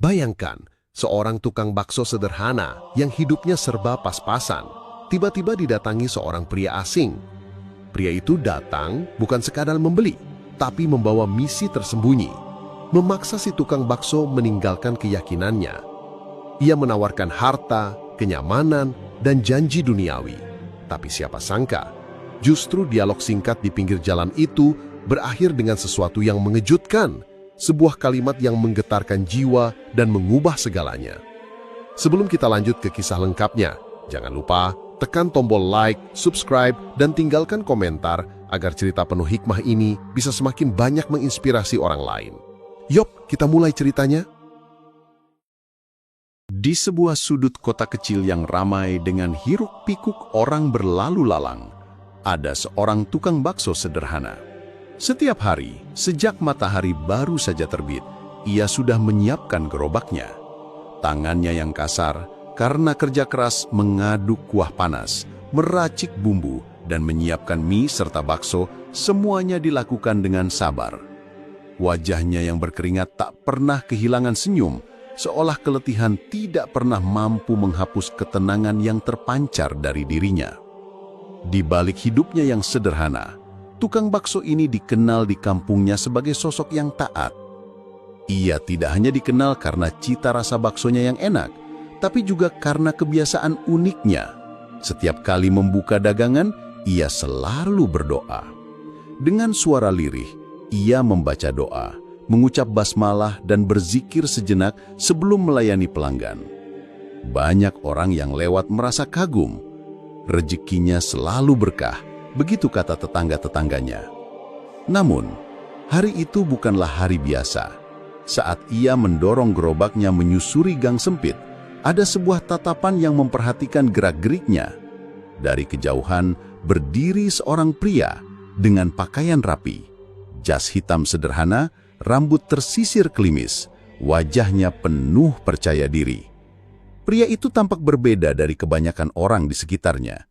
Bayangkan, seorang tukang bakso sederhana yang hidupnya serba pas-pasan, tiba-tiba didatangi seorang pria asing. Pria itu datang bukan sekadar membeli, tapi membawa misi tersembunyi, memaksa si tukang bakso meninggalkan keyakinannya. Ia menawarkan harta, kenyamanan, dan janji duniawi. Tapi siapa sangka, justru dialog singkat di pinggir jalan itu berakhir dengan sesuatu yang mengejutkan, sebuah kalimat yang menggetarkan jiwa dan mengubah segalanya. Sebelum kita lanjut ke kisah lengkapnya, jangan lupa tekan tombol like, subscribe, dan tinggalkan komentar agar cerita penuh hikmah ini bisa semakin banyak menginspirasi orang lain. Yuk, kita mulai ceritanya. Di sebuah sudut kota kecil yang ramai dengan hiruk-pikuk orang berlalu lalang, ada seorang tukang bakso sederhana. Setiap hari, sejak matahari baru saja terbit, ia sudah menyiapkan gerobaknya. Tangannya yang kasar karena kerja keras mengaduk kuah panas, meracik bumbu, dan menyiapkan mie serta bakso, semuanya dilakukan dengan sabar. Wajahnya yang berkeringat tak pernah kehilangan senyum, seolah keletihan tidak pernah mampu menghapus ketenangan yang terpancar dari dirinya. Di balik hidupnya yang sederhana, tukang bakso ini dikenal di kampungnya sebagai sosok yang taat. Ia tidak hanya dikenal karena cita rasa baksonya yang enak, tapi juga karena kebiasaan uniknya. Setiap kali membuka dagangan, ia selalu berdoa. Dengan suara lirih, ia membaca doa, mengucap basmalah dan berzikir sejenak sebelum melayani pelanggan. Banyak orang yang lewat merasa kagum. Rezekinya selalu berkah, begitu kata tetangga-tetangganya. Namun, hari itu bukanlah hari biasa. Saat ia mendorong gerobaknya menyusuri gang sempit, ada sebuah tatapan yang memperhatikan gerak-geriknya. Dari kejauhan, berdiri seorang pria dengan pakaian rapi, jas hitam sederhana, rambut tersisir klimis, wajahnya penuh percaya diri. Pria itu tampak berbeda dari kebanyakan orang di sekitarnya.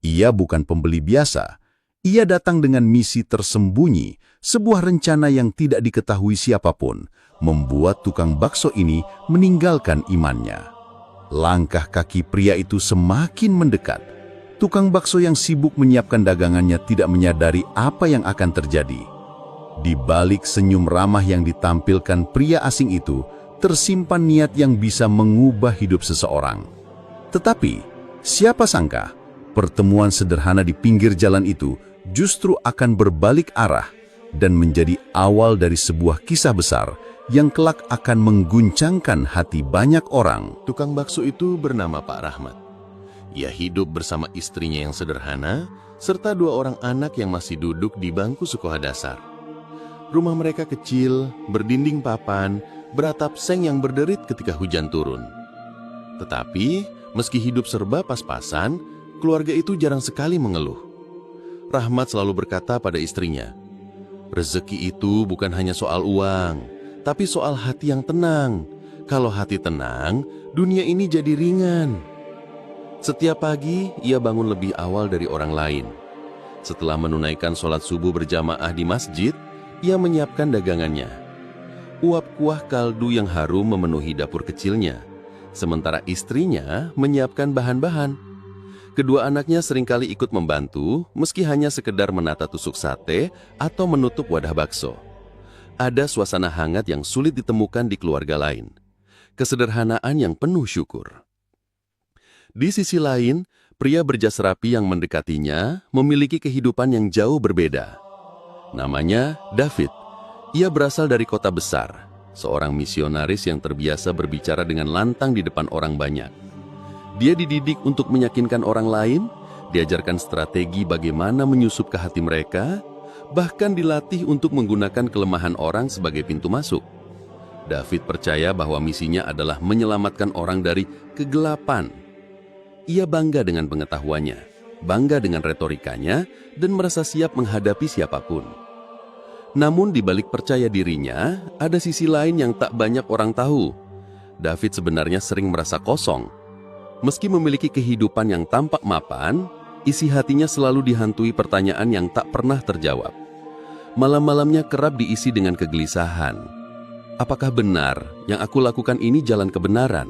Ia bukan pembeli biasa. Ia datang dengan misi tersembunyi, sebuah rencana yang tidak diketahui siapapun, membuat tukang bakso ini meninggalkan imannya. Langkah kaki pria itu semakin mendekat. Tukang bakso yang sibuk menyiapkan dagangannya tidak menyadari apa yang akan terjadi. Di balik senyum ramah yang ditampilkan pria asing itu, tersimpan niat yang bisa mengubah hidup seseorang. Tetapi, siapa sangka, pertemuan sederhana di pinggir jalan itu justru akan berbalik arah dan menjadi awal dari sebuah kisah besar yang kelak akan mengguncangkan hati banyak orang. Tukang bakso itu bernama Pak Rahmat. Ia hidup bersama istrinya yang sederhana, serta 2 orang anak yang masih duduk di bangku sekolah dasar. Rumah mereka kecil, berdinding papan, beratap seng yang berderit ketika hujan turun. Tetapi, meski hidup serba pas-pasan, keluarga itu jarang sekali mengeluh. Rahmat selalu berkata pada istrinya, "Rezeki itu bukan hanya soal uang, tapi soal hati yang tenang. Kalau hati tenang, dunia ini jadi ringan." Setiap pagi, ia bangun lebih awal dari orang lain. Setelah menunaikan sholat subuh berjamaah di masjid, ia menyiapkan dagangannya. Uap kuah kaldu yang harum memenuhi dapur kecilnya, sementara istrinya menyiapkan bahan-bahan. Kedua anaknya seringkali ikut membantu, meski hanya sekedar menata tusuk sate atau menutup wadah bakso. Ada suasana hangat yang sulit ditemukan di keluarga lain. Kesederhanaan yang penuh syukur. Di sisi lain, pria berjas rapi yang mendekatinya memiliki kehidupan yang jauh berbeda. Namanya David. Ia berasal dari kota besar, seorang misionaris yang terbiasa berbicara dengan lantang di depan orang banyak. Dia dididik untuk meyakinkan orang lain, diajarkan strategi bagaimana menyusup ke hati mereka, bahkan dilatih untuk menggunakan kelemahan orang sebagai pintu masuk. David percaya bahwa misinya adalah menyelamatkan orang dari kegelapan. Ia bangga dengan pengetahuannya, bangga dengan retorikanya, dan merasa siap menghadapi siapapun. Namun di balik percaya dirinya, ada sisi lain yang tak banyak orang tahu. David sebenarnya sering merasa kosong. Meski memiliki kehidupan yang tampak mapan, isi hatinya selalu dihantui pertanyaan yang tak pernah terjawab. Malam-malamnya kerap diisi dengan kegelisahan. apakah benar yang aku lakukan ini jalan kebenaran?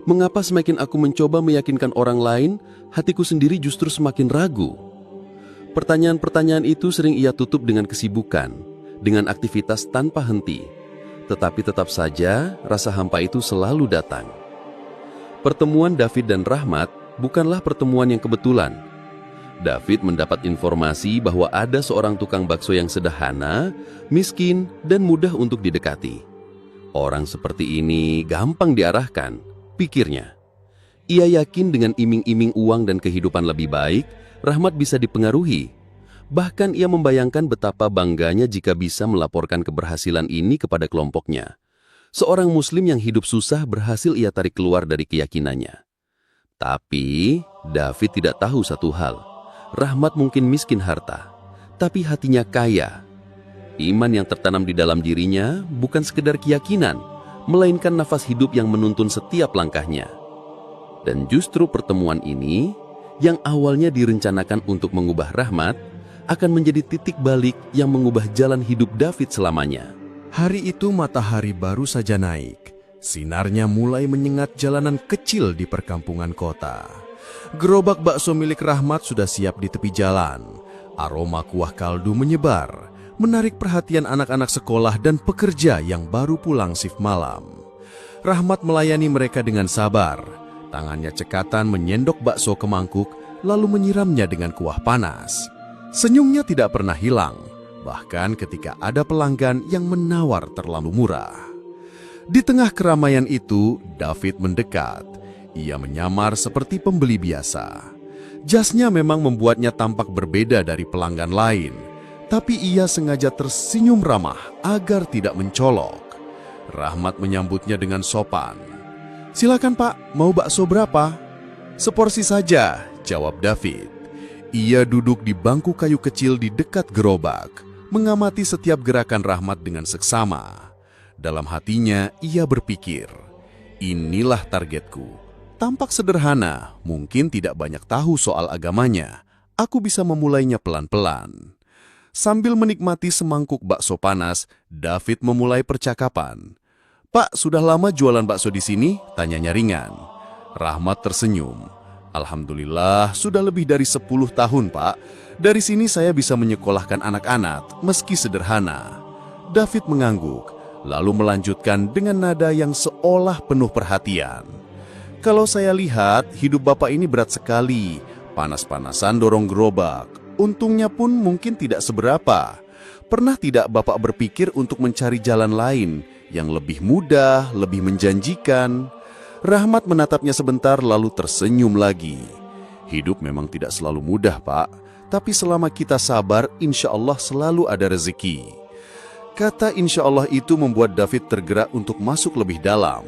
Mengapa semakin aku mencoba meyakinkan orang lain, hatiku sendiri justru semakin ragu? Pertanyaan-pertanyaan itu sering ia tutup dengan kesibukan, dengan aktivitas tanpa henti. Tetapi tetap saja rasa hampa itu selalu datang. Pertemuan David dan Rahmat bukanlah pertemuan yang kebetulan. David mendapat informasi bahwa ada seorang tukang bakso yang sederhana, miskin, dan mudah untuk didekati. Orang seperti ini gampang diarahkan, pikirnya. Ia yakin dengan iming-iming uang dan kehidupan lebih baik, Rahmat bisa dipengaruhi. Bahkan ia membayangkan betapa bangganya jika bisa melaporkan keberhasilan ini kepada kelompoknya. Seorang muslim yang hidup susah berhasil ia tarik keluar dari keyakinannya. Tapi David tidak tahu satu hal. Rahmat mungkin miskin harta, tapi hatinya kaya. Iman yang tertanam di dalam dirinya bukan sekedar keyakinan, melainkan nafas hidup yang menuntun setiap langkahnya. Dan justru pertemuan ini, yang awalnya direncanakan untuk mengubah Rahmat, akan menjadi titik balik yang mengubah jalan hidup David selamanya. Hari itu matahari baru saja naik. Sinarnya mulai menyengat jalanan kecil di perkampungan kota. Gerobak bakso milik Rahmat sudah siap di tepi jalan. Aroma kuah kaldu menyebar, menarik perhatian anak-anak sekolah dan pekerja yang baru pulang shift malam. Rahmat melayani mereka dengan sabar. Tangannya cekatan menyendok bakso ke mangkuk, lalu menyiramnya dengan kuah panas. Senyumnya tidak pernah hilang, bahkan ketika ada pelanggan yang menawar terlalu murah. Di tengah keramaian itu, David mendekat. Ia menyamar seperti pembeli biasa. Jasnya memang membuatnya tampak berbeda dari pelanggan lain, tapi ia sengaja tersenyum ramah agar tidak mencolok. Rahmat menyambutnya dengan sopan. "Silakan Pak, mau bakso berapa?" "Seporsi saja," jawab David. Ia duduk di bangku kayu kecil di dekat gerobak, mengamati setiap gerakan Rahmat dengan seksama. Dalam hatinya, ia berpikir, inilah targetku. Tampak sederhana, mungkin tidak banyak tahu soal agamanya. Aku bisa memulainya pelan-pelan. Sambil menikmati semangkuk bakso panas, David memulai percakapan. "Pak, sudah lama jualan bakso di sini?" tanyanya ringan. Rahmat tersenyum. "Alhamdulillah, sudah lebih dari 10 tahun, Pak. Dari sini saya bisa menyekolahkan anak-anak, meski sederhana." David mengangguk, lalu melanjutkan dengan nada yang seolah penuh perhatian. "Kalau saya lihat, hidup Bapak ini berat sekali. Panas-panasan dorong gerobak. Untungnya pun mungkin tidak seberapa. Pernah tidak Bapak berpikir untuk mencari jalan lain yang lebih mudah, lebih menjanjikan?" Rahmat menatapnya sebentar lalu tersenyum lagi. "Hidup memang tidak selalu mudah, Pak. Tapi selama kita sabar, insya Allah selalu ada rezeki." Kata insya Allah itu membuat David tergerak untuk masuk lebih dalam.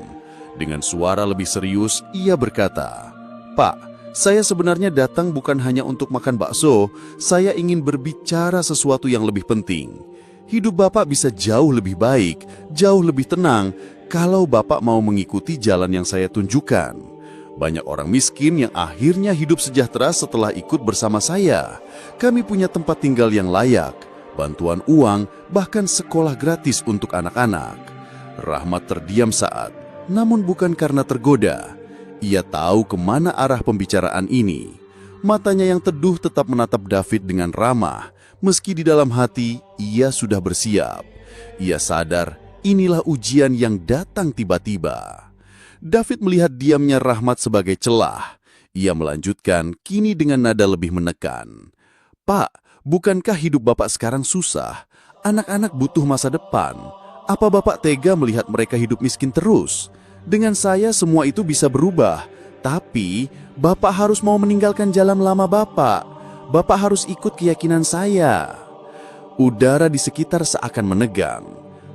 Dengan suara lebih serius, ia berkata, "Pak, saya sebenarnya datang bukan hanya untuk makan bakso, saya ingin berbicara sesuatu yang lebih penting. Hidup Bapak bisa jauh lebih baik, jauh lebih tenang, kalau Bapak mau mengikuti jalan yang saya tunjukkan. Banyak orang miskin yang akhirnya hidup sejahtera setelah ikut bersama saya. Kami punya tempat tinggal yang layak, bantuan uang, bahkan sekolah gratis untuk anak-anak." Rahmat terdiam saat, namun bukan karena tergoda. Ia tahu kemana arah pembicaraan ini. Matanya yang teduh tetap menatap David dengan ramah, meski di dalam hati ia sudah bersiap. Ia sadar inilah ujian yang datang tiba-tiba. David melihat diamnya Rahmat sebagai celah. Ia melanjutkan kini dengan nada lebih menekan. "Pak, bukankah hidup Bapak sekarang susah? Anak-anak butuh masa depan. Apa Bapak tega melihat mereka hidup miskin terus? Dengan saya semua itu bisa berubah, tapi Bapak harus mau meninggalkan jalan lama Bapak. Bapak harus ikut keyakinan saya." Udara di sekitar seakan menegang.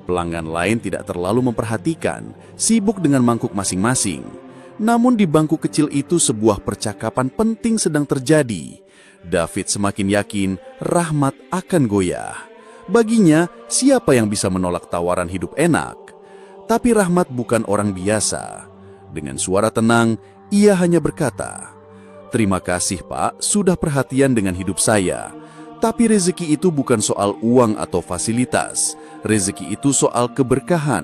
Pelanggan lain tidak terlalu memperhatikan, sibuk dengan mangkuk masing-masing. Namun di bangku kecil itu sebuah percakapan penting sedang terjadi. David semakin yakin Rahmat akan goyah. Baginya, siapa yang bisa menolak tawaran hidup enak? Tapi Rahmat bukan orang biasa. Dengan suara tenang, ia hanya berkata, "Terima kasih Pak, sudah perhatian dengan hidup saya. Tapi rezeki itu bukan soal uang atau fasilitas. Rezeki itu soal keberkahan.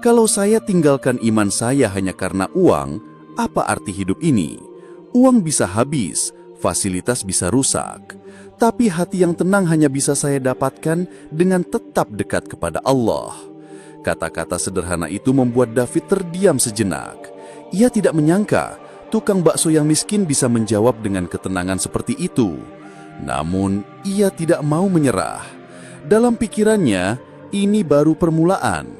Kalau saya tinggalkan iman saya hanya karena uang, apa arti hidup ini? Uang bisa habis, fasilitas bisa rusak. Tapi hati yang tenang hanya bisa saya dapatkan dengan tetap dekat kepada Allah. Kata-kata sederhana itu membuat David terdiam sejenak. Ia tidak menyangka tukang bakso yang miskin bisa menjawab dengan ketenangan seperti itu. Namun, ia tidak mau menyerah. Dalam pikirannya, ini baru permulaan.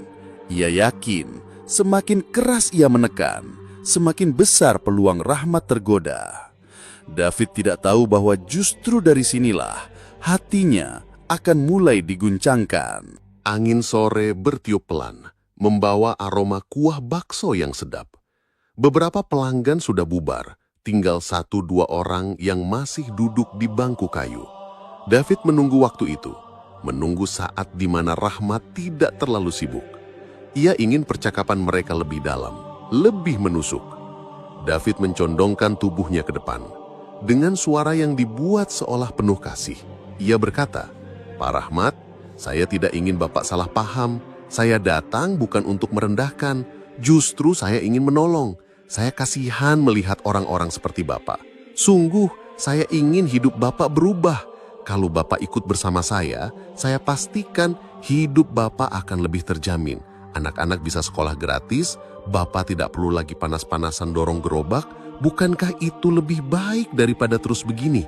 Ia yakin semakin keras ia menekan, semakin besar peluang rahmat tergoda. David tidak tahu bahwa justru dari sinilah hatinya akan mulai diguncangkan. Angin sore bertiup pelan, membawa aroma kuah bakso yang sedap. Beberapa pelanggan sudah bubar, tinggal 1-2 orang yang masih duduk di bangku kayu. David menunggu waktu itu, menunggu saat di mana Rahmat tidak terlalu sibuk. Ia ingin percakapan mereka lebih dalam, lebih menusuk. David mencondongkan tubuhnya ke depan. Dengan suara yang dibuat seolah penuh kasih, ia berkata, "Pak Rahmat, saya tidak ingin Bapak salah paham. Saya datang bukan untuk merendahkan, justru saya ingin menolong. Saya kasihan melihat orang-orang seperti Bapak. Sungguh, saya ingin hidup Bapak berubah. Kalau Bapak ikut bersama saya pastikan hidup Bapak akan lebih terjamin. Anak-anak bisa sekolah gratis, Bapak tidak perlu lagi panas-panasan dorong gerobak. Bukankah itu lebih baik daripada terus begini?"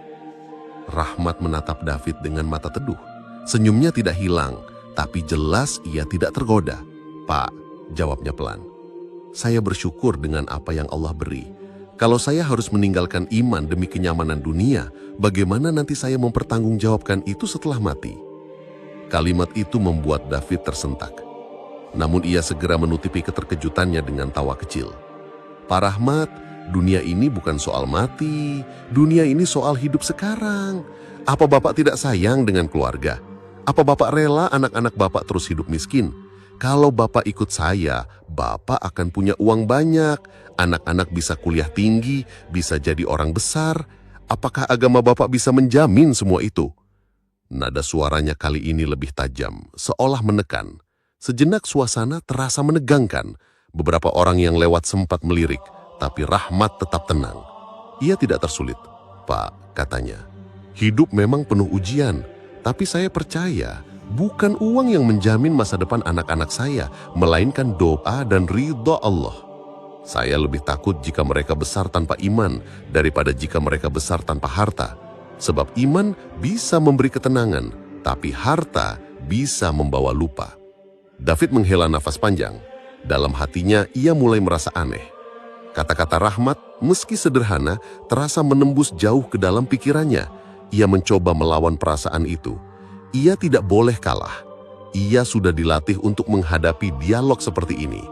Rahmat menatap David dengan mata teduh. Senyumnya tidak hilang, tapi jelas ia tidak tergoda. "Pak," jawabnya pelan, "saya bersyukur dengan apa yang Allah beri. Kalau saya harus meninggalkan iman demi kenyamanan dunia, bagaimana nanti saya mempertanggungjawabkan itu setelah mati?" Kalimat itu membuat David tersentak. Namun ia segera menutupi keterkejutannya dengan tawa kecil. "Pak Rahmat, dunia ini bukan soal mati, dunia ini soal hidup sekarang. Apa Bapak tidak sayang dengan keluarga? Apa Bapak rela anak-anak Bapak terus hidup miskin? Kalau Bapak ikut saya, Bapak akan punya uang banyak, anak-anak bisa kuliah tinggi, bisa jadi orang besar. Apakah agama Bapak bisa menjamin semua itu?" Nada suaranya kali ini lebih tajam, seolah menekan. Sejenak suasana terasa menegangkan. Beberapa orang yang lewat sempat melirik, tapi Rahmat tetap tenang. Ia tidak tersulit. "Pak," katanya, "hidup memang penuh ujian, tapi saya percaya bukan uang yang menjamin masa depan anak-anak saya, melainkan doa dan ridha Allah. Saya lebih takut jika mereka besar tanpa iman daripada jika mereka besar tanpa harta. Sebab iman bisa memberi ketenangan, tapi harta bisa membawa lupa." David menghela nafas panjang. Dalam hatinya ia mulai merasa aneh. Kata-kata Rahmat, meski sederhana, terasa menembus jauh ke dalam pikirannya. Ia mencoba melawan perasaan itu. Ia tidak boleh kalah. Ia sudah dilatih untuk menghadapi dialog seperti ini.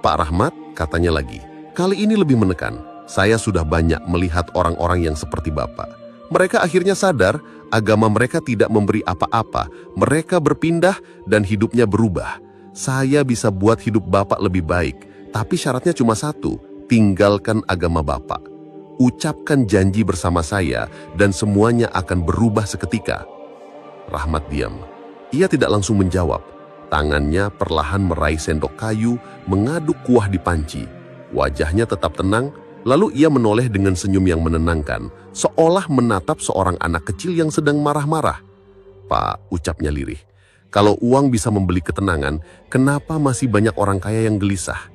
"Pak Rahmat," katanya lagi, kali ini lebih menekan, "saya sudah banyak melihat orang-orang yang seperti Bapak. Mereka akhirnya sadar agama mereka tidak memberi apa-apa. Mereka berpindah dan hidupnya berubah. Saya bisa buat hidup Bapak lebih baik, tapi syaratnya cuma satu, tinggalkan agama Bapak. Ucapkan janji bersama saya dan semuanya akan berubah seketika." Rahmat diam. Ia tidak langsung menjawab. Tangannya perlahan meraih sendok kayu, mengaduk kuah di panci. Wajahnya tetap tenang, lalu ia menoleh dengan senyum yang menenangkan, seolah menatap seorang anak kecil yang sedang marah-marah. "Pak," ucapnya lirih, "kalau uang bisa membeli ketenangan, kenapa masih banyak orang kaya yang gelisah?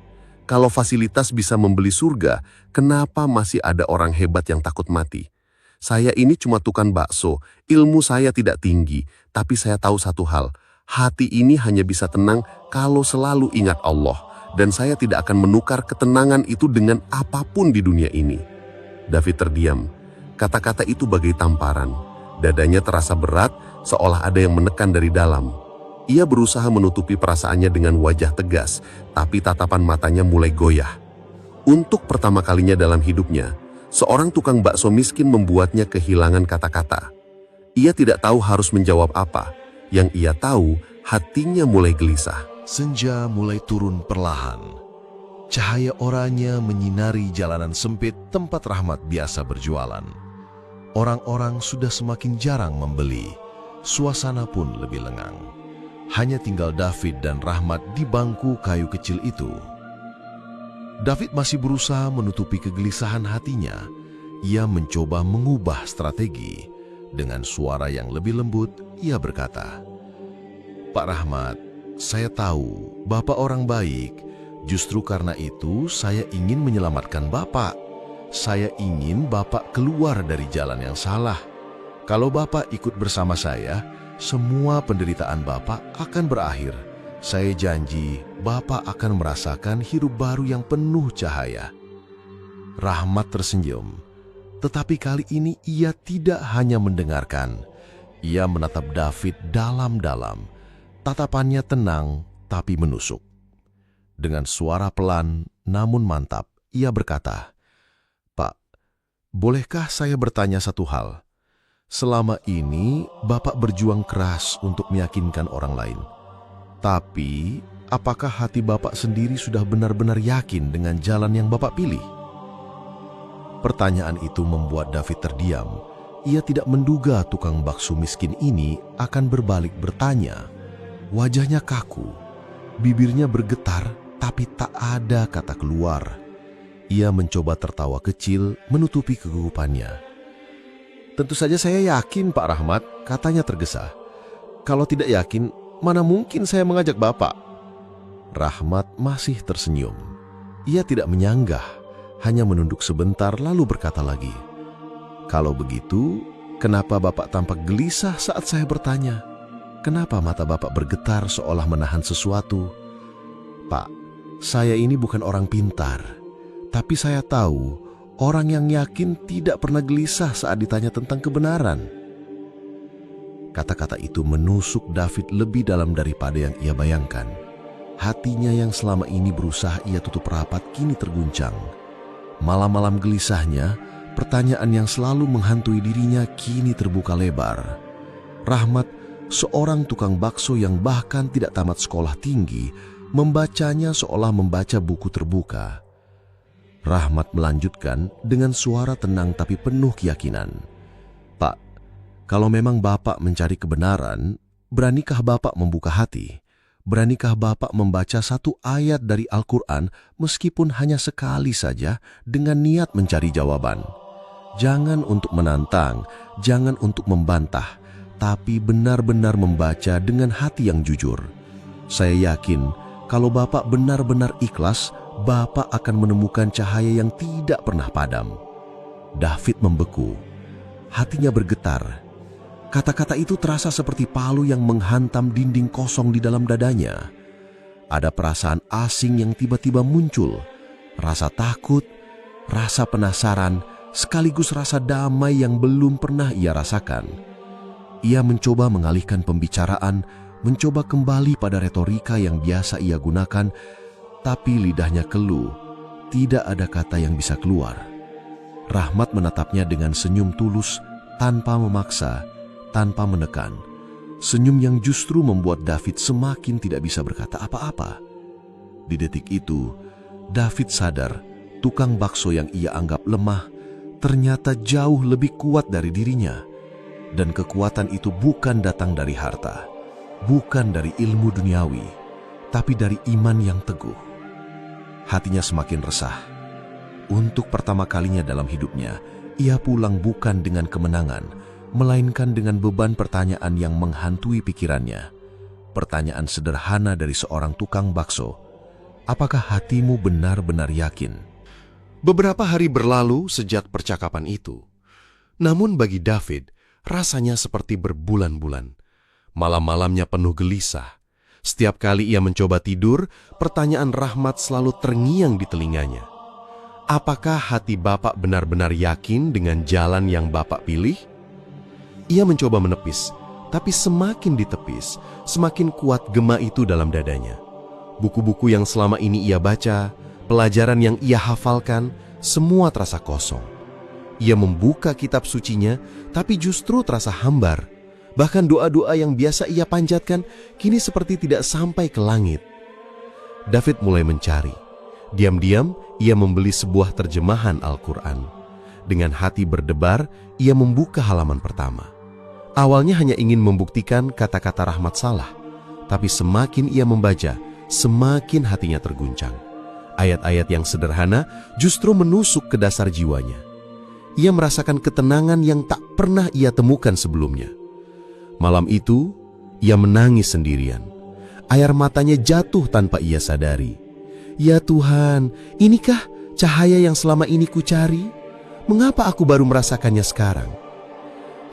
Kalau fasilitas bisa membeli surga, kenapa masih ada orang hebat yang takut mati? Saya ini cuma tukang bakso, ilmu saya tidak tinggi, tapi saya tahu satu hal, hati ini hanya bisa tenang kalau selalu ingat Allah, dan saya tidak akan menukar ketenangan itu dengan apapun di dunia ini." David terdiam. Kata-kata itu bagai tamparan. Dadanya terasa berat, seolah ada yang menekan dari dalam. Ia berusaha menutupi perasaannya dengan wajah tegas, tapi tatapan matanya mulai goyah. Untuk pertama kalinya dalam hidupnya, seorang tukang bakso miskin membuatnya kehilangan kata-kata. Ia tidak tahu harus menjawab apa. Yang ia tahu, hatinya mulai gelisah. Senja mulai turun perlahan. Cahaya oranye menyinari jalanan sempit tempat Rahmat biasa berjualan. Orang-orang sudah semakin jarang membeli. Suasana pun lebih lengang. hanya tinggal David dan Rahmat di bangku kayu kecil itu. David masih berusaha menutupi kegelisahan hatinya. Ia mencoba mengubah strategi. Dengan suara yang lebih lembut, ia berkata, "Pak Rahmat, saya tahu Bapak orang baik. Justru karena itu saya ingin menyelamatkan Bapak. Saya ingin Bapak keluar dari jalan yang salah. Kalau Bapak ikut bersama saya, semua penderitaan Bapak akan berakhir. Saya janji Bapak akan merasakan hidup baru yang penuh cahaya." Rahmat tersenyum, tetapi kali ini ia tidak hanya mendengarkan. Ia menatap David dalam-dalam. Tatapannya tenang tapi menusuk. Dengan suara pelan namun mantap, ia berkata, "Pak, bolehkah saya bertanya satu hal? Selama ini Bapak berjuang keras untuk meyakinkan orang lain. Tapi, apakah hati Bapak sendiri sudah benar-benar yakin dengan jalan yang Bapak pilih?" Pertanyaan itu membuat David terdiam. Ia tidak menduga tukang bakso miskin ini akan berbalik bertanya. Wajahnya kaku, bibirnya bergetar, tapi tak ada kata keluar. Ia mencoba tertawa kecil menutupi kegugupannya. "Tentu saja saya yakin, Pak Rahmat," katanya tergesa. "Kalau tidak yakin, mana mungkin saya mengajak Bapak?" Rahmat masih tersenyum. Ia tidak menyanggah, hanya menunduk sebentar lalu berkata lagi, "Kalau begitu, kenapa Bapak tampak gelisah saat saya bertanya? Kenapa mata Bapak bergetar seolah menahan sesuatu?" "Pak, saya ini bukan orang pintar, tapi saya tahu orang yang yakin tidak pernah gelisah saat ditanya tentang kebenaran." Kata-kata itu menusuk David lebih dalam daripada yang ia bayangkan. Hatinya yang selama ini berusaha ia tutup rapat kini terguncang. Malam-malam gelisahnya, pertanyaan yang selalu menghantui dirinya kini terbuka lebar. Rahmat, seorang tukang bakso yang bahkan tidak tamat sekolah tinggi, membacanya seolah membaca buku terbuka. Rahmat melanjutkan dengan suara tenang tapi penuh keyakinan, "Pak, kalau memang Bapak mencari kebenaran, beranikah Bapak membuka hati? Beranikah Bapak membaca satu ayat dari Al-Quran meskipun hanya sekali saja dengan niat mencari jawaban? Jangan untuk menantang, jangan untuk membantah, tapi benar-benar membaca dengan hati yang jujur. Saya yakin kalau Bapak benar-benar ikhlas, Bapak akan menemukan cahaya yang tidak pernah padam." David membeku. Hatinya bergetar. Kata-kata itu terasa seperti palu yang menghantam dinding kosong di dalam dadanya. Ada perasaan asing yang tiba-tiba muncul. Rasa takut, rasa penasaran, sekaligus rasa damai yang belum pernah ia rasakan. Ia mencoba mengalihkan pembicaraan, mencoba kembali pada retorika yang biasa ia gunakan, tapi lidahnya keluh. Tidak ada kata yang bisa keluar. Rahmat menatapnya dengan senyum tulus, tanpa memaksa, tanpa menekan. Senyum yang justru membuat David semakin tidak bisa berkata apa-apa. Di detik itu, David sadar tukang bakso yang ia anggap lemah ternyata jauh lebih kuat dari dirinya. Dan kekuatan itu bukan datang dari harta, bukan dari ilmu duniawi, tapi dari iman yang teguh. Hatinya semakin resah. Untuk pertama kalinya dalam hidupnya, ia pulang bukan dengan kemenangan, melainkan dengan beban pertanyaan yang menghantui pikirannya. Pertanyaan sederhana dari seorang tukang bakso, "Apakah hatimu benar-benar yakin?" Beberapa hari berlalu sejak percakapan itu. Namun bagi David, rasanya seperti berbulan-bulan. Malam-malamnya penuh gelisah. Setiap kali ia mencoba tidur, pertanyaan Rahmat selalu terngiang di telinganya. Apakah hati Bapak benar-benar yakin dengan jalan yang Bapak pilih? Ia mencoba menepis, tapi semakin ditepis, semakin kuat gema itu dalam dadanya. Buku-buku yang selama ini ia baca, pelajaran yang ia hafalkan, semua terasa kosong. Ia membuka kitab sucinya, tapi justru terasa hambar. Bahkan doa-doa yang biasa ia panjatkan, kini seperti tidak sampai ke langit. David mulai mencari. Diam-diam, ia membeli sebuah terjemahan Al-Quran. Dengan hati berdebar, ia membuka halaman pertama. Awalnya hanya ingin membuktikan kata-kata Rahmat salah. Tapi semakin ia membaca, semakin hatinya terguncang. Ayat-ayat yang sederhana justru menusuk ke dasar jiwanya. Ia merasakan ketenangan yang tak pernah ia temukan sebelumnya. Malam itu, ia menangis sendirian. Air matanya jatuh tanpa ia sadari. Ya Tuhan, inikah cahaya yang selama ini kucari? Mengapa aku baru merasakannya sekarang?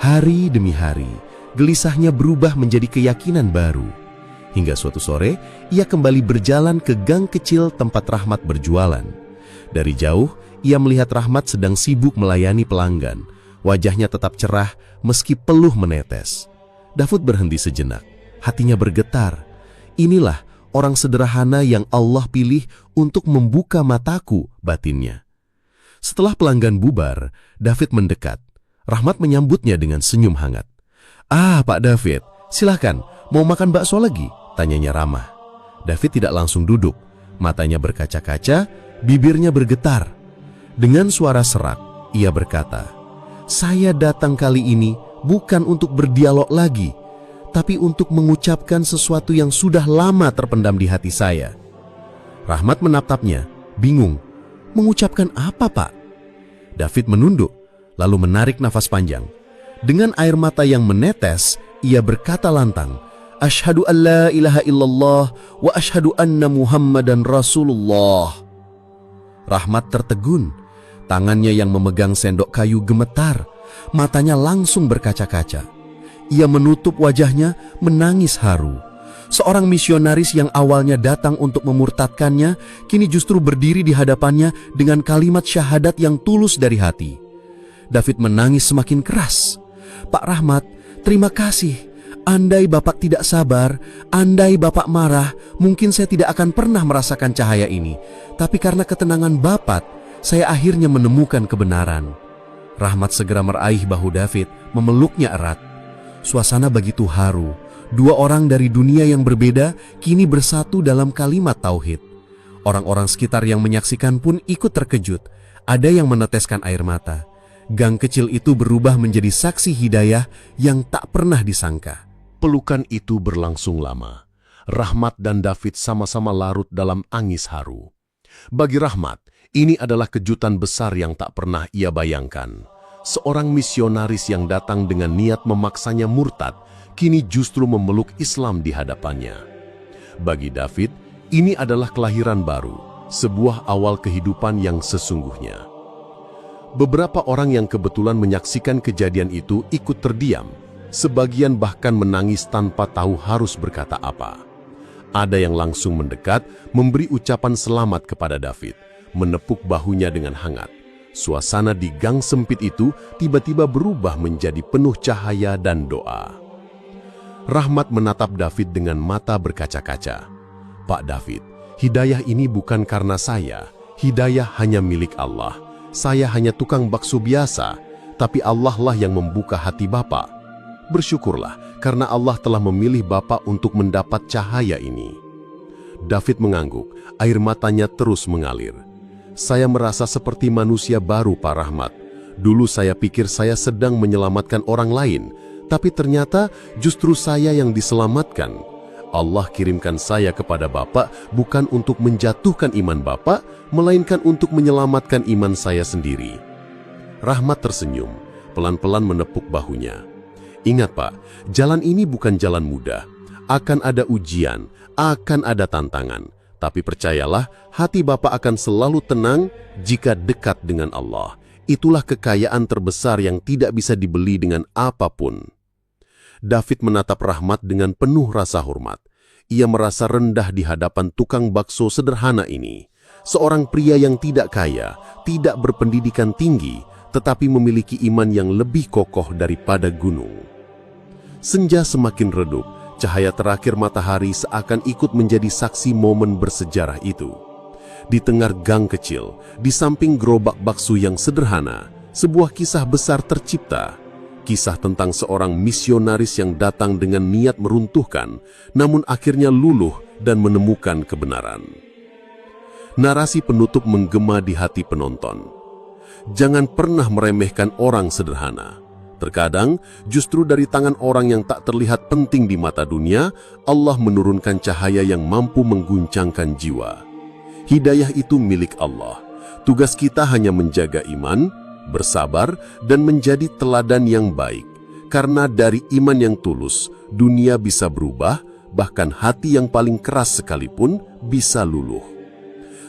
Hari demi hari, gelisahnya berubah menjadi keyakinan baru. Hingga suatu sore, ia kembali berjalan ke gang kecil tempat Rahmat berjualan. Dari jauh, ia melihat Rahmat sedang sibuk melayani pelanggan. Wajahnya tetap cerah meski peluh menetes. David berhenti sejenak, hatinya bergetar. Inilah orang sederhana yang Allah pilih untuk membuka mataku, batinnya. Setelah pelanggan bubar, David mendekat. Rahmat menyambutnya dengan senyum hangat. "Ah, Pak David, silakan, mau makan bakso lagi?" tanyanya ramah. David tidak langsung duduk. Matanya berkaca-kaca, bibirnya bergetar. Dengan suara serak, ia berkata, "Saya datang kali ini bukan untuk berdialog lagi, tapi untuk mengucapkan sesuatu yang sudah lama terpendam di hati saya." Rahmat menatapnya, bingung. "Mengucapkan apa, Pak?" David menunduk, lalu menarik nafas panjang. Dengan air mata yang menetes, ia berkata lantang, "Asyhadu an la ilaha illallah wa asyhadu anna Muhammadan Rasulullah." Rahmat tertegun. Tangannya yang memegang sendok kayu gemetar. Matanya langsung berkaca-kaca. Ia menutup wajahnya, menangis haru. Seorang misionaris yang awalnya datang untuk memurtadkannya, kini justru berdiri di hadapannya dengan kalimat syahadat yang tulus dari hati. David menangis semakin keras. "Pak Rahmat, terima kasih. Andai Bapak tidak sabar, andai Bapak marah, mungkin saya tidak akan pernah merasakan cahaya ini. Tapi karena ketenangan Bapak, saya akhirnya menemukan kebenaran." Rahmat segera meraih bahu David, memeluknya erat. Suasana begitu haru. Dua orang dari dunia yang berbeda kini bersatu dalam kalimat tauhid. Orang-orang sekitar yang menyaksikan pun ikut terkejut. Ada yang meneteskan air mata. Gang kecil itu berubah menjadi saksi hidayah yang tak pernah disangka. Pelukan itu berlangsung lama. Rahmat dan David sama-sama larut dalam angis haru. Bagi Rahmat, ini adalah kejutan besar yang tak pernah ia bayangkan. Seorang misionaris yang datang dengan niat memaksanya murtad, kini justru memeluk Islam di hadapannya. Bagi David, ini adalah kelahiran baru, sebuah awal kehidupan yang sesungguhnya. Beberapa orang yang kebetulan menyaksikan kejadian itu ikut terdiam. Sebagian bahkan menangis tanpa tahu harus berkata apa. Ada yang langsung mendekat, memberi ucapan selamat kepada David, menepuk bahunya dengan hangat. Suasana di gang sempit itu tiba-tiba berubah menjadi penuh cahaya dan doa. Rahmat menatap David dengan mata berkaca-kaca. "Pak David, hidayah ini bukan karena saya. Hidayah hanya milik Allah. Saya hanya tukang bakso biasa, tapi Allah lah yang membuka hati Bapak. Bersyukurlah karena Allah telah memilih Bapak untuk mendapat cahaya ini." David mengangguk, air matanya terus mengalir. "Saya merasa seperti manusia baru, Pak Rahmat. Dulu saya pikir saya sedang menyelamatkan orang lain, tapi ternyata justru saya yang diselamatkan. Allah kirimkan saya kepada Bapak bukan untuk menjatuhkan iman Bapak, melainkan untuk menyelamatkan iman saya sendiri." Rahmat tersenyum, pelan-pelan menepuk bahunya. "Ingat Pak, jalan ini bukan jalan mudah. Akan ada ujian, akan ada tantangan. Tapi percayalah, hati Bapak akan selalu tenang jika dekat dengan Allah. Itulah kekayaan terbesar yang tidak bisa dibeli dengan apapun." David menatap Rahmat dengan penuh rasa hormat. Ia merasa rendah di hadapan tukang bakso sederhana ini. Seorang pria yang tidak kaya, tidak berpendidikan tinggi, tetapi memiliki iman yang lebih kokoh daripada gunung. Senja semakin redup, cahaya terakhir matahari seakan ikut menjadi saksi momen bersejarah itu. Di tengah gang kecil, di samping gerobak bakso yang sederhana, sebuah kisah besar tercipta. Kisah tentang seorang misionaris yang datang dengan niat meruntuhkan, namun akhirnya luluh dan menemukan kebenaran. Narasi penutup menggema di hati penonton. Jangan pernah meremehkan orang sederhana. Terkadang, justru dari tangan orang yang tak terlihat penting di mata dunia, Allah menurunkan cahaya yang mampu mengguncangkan jiwa. Hidayah itu milik Allah. Tugas kita hanya menjaga iman, bersabar, dan menjadi teladan yang baik. Karena dari iman yang tulus, dunia bisa berubah, bahkan hati yang paling keras sekalipun bisa luluh.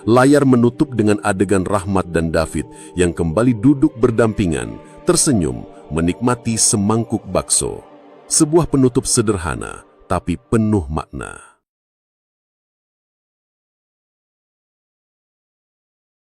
Layar menutup dengan adegan Rahmat dan David yang kembali duduk berdampingan, tersenyum, menikmati semangkuk bakso. Sebuah penutup sederhana, tapi penuh makna.